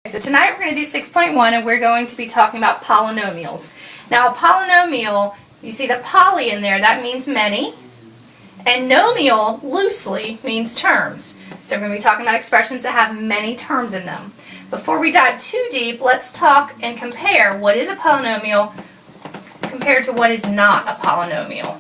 So tonight we're going to do 6.1 and we're going to be talking about polynomials. Now a polynomial, you see the poly in there, that means many. And nomial, loosely, means terms. So we're going to be talking about expressions that have many terms in them. Before we dive too deep, let's talk and compare what is a polynomial compared to what is not a polynomial.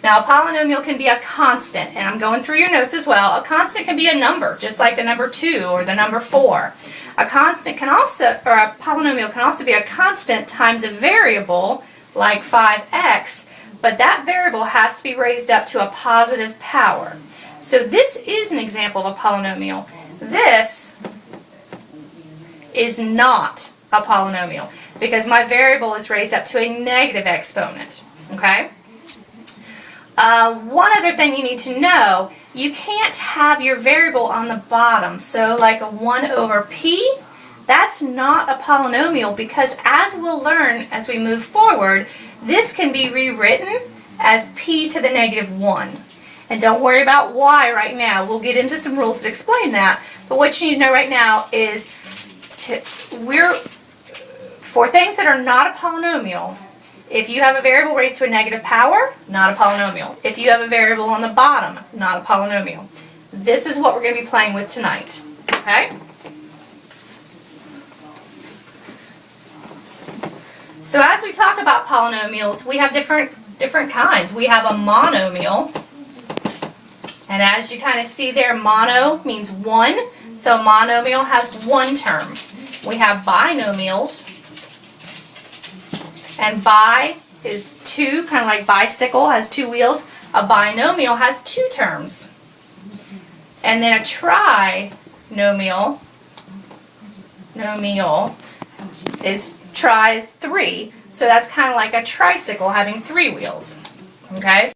Now a polynomial can be a constant, and I'm going through your notes as well. A constant can be a number, just like the number 2 or the number 4. A constant can also, or a polynomial can also be a constant times a variable, like 5x, but that variable has to be raised up to a positive power. So this is an example of a polynomial. This is not a polynomial because my variable is raised up to a negative exponent. Okay? One other thing you need to know, you can't have your variable on the bottom. So like a 1 over p, that's not a polynomial because as we'll learn as we move forward, this can be rewritten as p to the negative 1. And don't worry about why right now. We'll get into some rules to explain that. But what you need to know right now is for things that are not a polynomial, if you have a variable raised to a negative power, not a polynomial. If you have a variable on the bottom, not a polynomial. This is what we're going to be playing with tonight. Okay? So as we talk about polynomials, we have different kinds. We have a monomial. And as you kind of see there, mono means one. So monomial has one term. We have binomials. And bi is 2, kind of like bicycle, has 2 wheels. A binomial has 2 terms. And then a trinomial, is 3. So that's kind of like a tricycle having 3 wheels. Okay?